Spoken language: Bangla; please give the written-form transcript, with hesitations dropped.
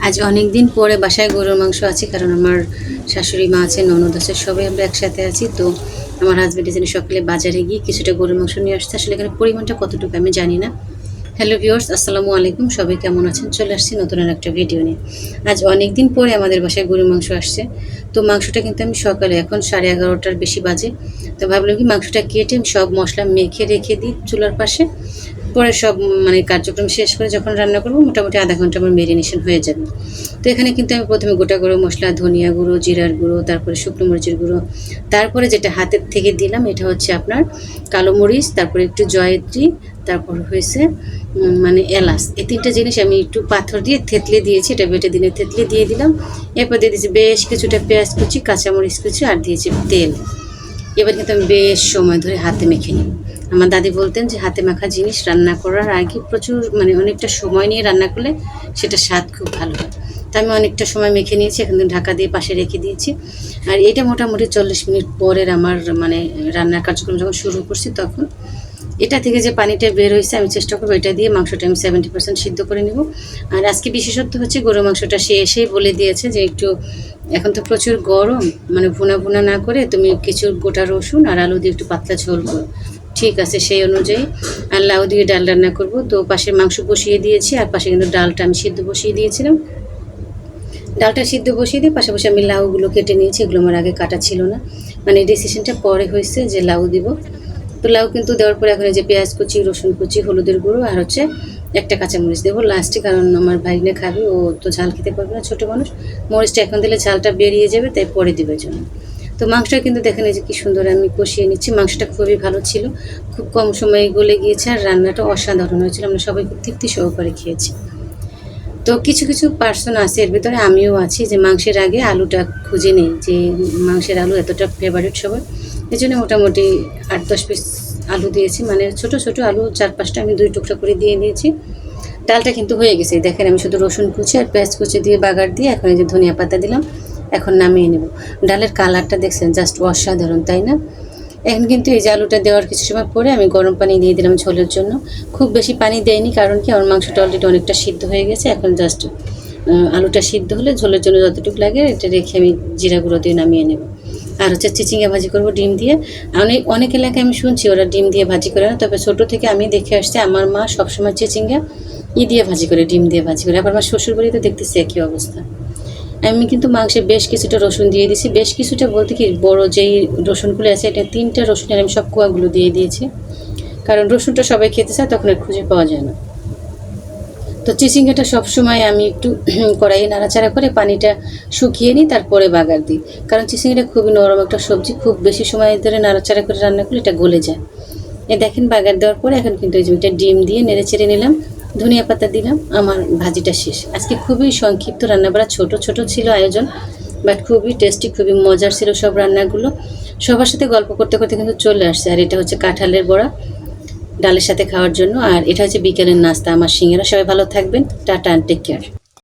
আজ অনেক দিন পরে বাসায় গরুর মাংস আছে, কারণ আমার শাশুড়ি মা আছে, ননদ আছে, সবাই আমরা একসাথে আছি। তো আমার হাজব্যান্ড এখানে সকালে বাজারে গিয়ে কিছুটা গরুর মাংস নিয়ে আসছে। আসলে এখানে পরিমাণটা কতটুকু আমি জানি না। হ্যালো ভিউয়ার্স, আসসালামু আলাইকুম, সবাই কেমন আছেন? চলে আসছি নতুন একটা ভিডিও নিয়ে। আজ অনেক দিন পরে আমাদের বাসায় গরুর মাংস আসছে। তো মাংসটা কিন্তু আমি সকালে, এখন 11:30টার বেশি বাজে, তো ভাবলাম কি মাংসটা কেটে আমি সব মশলা মেখে রেখে দিই চুলার পাশে। পরে সব কার্যক্রম শেষ করে যখন রান্না করবো মোটামুটি আধা ঘন্টা আমার মেরিনেশন হয়ে যাবে। তো এখানে কিন্তু আমি প্রথমে গোটা গরম মশলা, ধনিয়া গুঁড়ো, জিরার গুঁড়ো, তারপরে শুকনো মরিচের গুঁড়ো, তারপরে যেটা হাতের থেকে দিলাম এটা হচ্ছে আপনার কালো মরিচ, তারপরে একটু জয়ত্রী, তারপর হয়েছে এলাচ। এই তিনটা জিনিস আমি একটু পাথর দিয়ে থেতলে দিয়েছি, এটা বেটে দিনে থেতলে দিয়ে দিলাম। এরপর দিয়ে দিয়েছি বেশ কিছুটা পেঁয়াজ কুচি, কাঁচামরিচ কুচি, আর দিয়েছি তেল। এবার কিন্তু আমি বেশ সময় ধরে হাতে মেখে নিই। আমার দাদি বলতেন যে হাতে মাখা জিনিস রান্না করার আগে প্রচুর অনেকটা সময় নিয়ে রান্না করলে সেটা স্বাদ খুব ভালো হয়। তা আমি অনেকটা সময় মেখে নিয়েছি, এখন ঢাকা দিয়ে পাশে রেখে দিয়েছি। আর এটা মোটামুটি 40 মিনিট পরের আমার রান্নার কার্যক্রম যখন শুরু করছি, তখন এটা থেকে যে পানিটা বের হয়েছে আমি চেষ্টা করবো এটা দিয়ে মাংসটা আমি 70% সিদ্ধ করে নেব। আর আজকে বিশেষত্ব হচ্ছে গরু মাংসটা সে এসেই বলে দিয়েছে যে একটু, এখন তো প্রচুর গরম, ভুনা ভুনা না করে তুমি কিছু গোটা রসুন আর আলু দিয়ে একটু পাতলা ঝোল করো। ঠিক আছে, সেই অনুযায়ী আর লাউ দিয়ে ডাল রান্না করব। তো পাশে মাংস বসিয়ে দিয়েছি, আর পাশে কিন্তু ডালটা আমি সিদ্ধ বসিয়ে দিয়েছিলাম। ডালটা সিদ্ধ বসিয়ে দিয়ে পাশাপাশি আমি লাউগুলো কেটে নিয়েছি, এগুলো আমার আগে কাটা ছিল না, ডিসিশনটা পরে হয়েছে যে লাউ দিব। তো লাউ কিন্তু দেওয়ার পরে এখন এই যে পেঁয়াজ কুচি, রসুন কুচি, হলুদের গুঁড়ো, আর হচ্ছে একটা কাঁচামরিচ দেবো লাস্টে, কারণ আমার ভাইনে খাবে, ও তো ঝাল খেতে পারবে না, ছোটো মানুষ। মরিচটা এখন দিলে ঝালটা বেরিয়ে যাবে, তাই পরে দেবে জন্য। তো মাংসটা কিন্তু দেখেন এই যে কী সুন্দর আমি কষিয়ে নিচ্ছি। মাংসটা খুবই ভালো ছিল, খুব কম সময়ে গলে গিয়েছে, আর রান্নাটা অসাধারণ হয়েছিল। আমরা সবাই খুব তৃপ্তি সহকারে খেয়েছি। তো কিছু কিছু পার্সন আছে, এর ভিতরে আমিও আছি, যে মাংসের আগে আলুটা খুঁজে নেই, যে মাংসের আলু এতটা ফেভারিট সবার। এই জন্য মোটামুটি 8-10 পিস আলু দিয়েছি, ছোটো ছোটো আলু 4-5টা আমি 2 টুকরা করে দিয়ে দিয়েছি। ডালটা কিন্তু হয়ে গেছে, দেখেন আমি শুধু রসুন কুচি আর পেঁয়াজ কুচি দিয়ে বাগার দিয়ে এখন এই যে ধনিয়া পাতা দিলাম, এখন নামিয়ে নেব। ডালের কালারটা দেখছেন, জাস্ট অসাধারণ, তাই না? এখন কিন্তু এই যে আলুটা দেওয়ার কিছু সময় পরে আমি গরম পানি দিয়ে দিলাম ঝোলের জন্য। খুব বেশি পানি দেয়নি, কারণ কি আমার মাংসটা অলরেডি অনেকটা সিদ্ধ হয়ে গেছে। এখন জাস্ট আলুটা সিদ্ধ হলে ঝোলের জন্য যতটুকু লাগে এটা রেখে আমি জিরা গুঁড়ো দিয়ে নামিয়ে নেব। আর হচ্ছে চিচিঙ্গা ভাজি করব ডিম দিয়ে। অনেক এলাকায় আমি শুনছি ওরা ডিম দিয়ে ভাজি করে না, তবে ছোটো থেকে আমি দেখে আসছি আমার মা সবসময় চিচিঙ্গা দিয়ে ভাজি করে, ডিম দিয়ে ভাজি করে। আবার আমার শ্বশুরবাড়িতে দেখতেছি একই অবস্থা। আমি কিন্তু মাংসে বেশ কিছুটা রসুন দিয়ে দিয়েছি, বেশ কিছুটা বলতে কি বড় যেই রসুনগুলো আছে, এটা 3টা রসুনের আমি সব কোয়াগুলো দিয়ে দিয়েছি, কারণ রসুনটা সবাই খেতে চায়, তখন আর খুঁজে পাওয়া যায় না। তো চিচিঙ্গাটা সবসময় আমি একটু কড়াইয়ে নাড়াচাড়া করে পানিটা শুকিয়ে নিই, তারপরে বাগার দিই, কারণ চিচিঙ্গাটা খুবই নরম একটা সবজি, খুব বেশি সময় ধরে নাড়াচাড়া করে রান্না করলে এটা গলে যায়। দেখেন বাগার দেওয়ার পরে এখন কিন্তু এই জমিটা ডিম দিয়ে নেড়ে চেড়ে নিলাম, ধনিয়া পাতা দিলাম, আমার ভাজিটা শেষ। আজকে খুবই সংক্ষিপ্ত রান্নাবাড়া, ছোট ছোট ছিল আয়োজন, বাট খুবই টেস্টি, খুবই মজার ছিল সব রান্নাগুলো। সবার সাথে গল্প করতে করতে কিন্তু চলে আসছে। আর এটা হচ্ছে কাঁঠালের বড়া ডালের সাথে খাওয়ার জন্য, আর এটা হচ্ছে বিকেলের নাস্তা আমার সিঙ্গারা। সবাই ভালো থাকবেন, টাটা, টেক কেয়ার।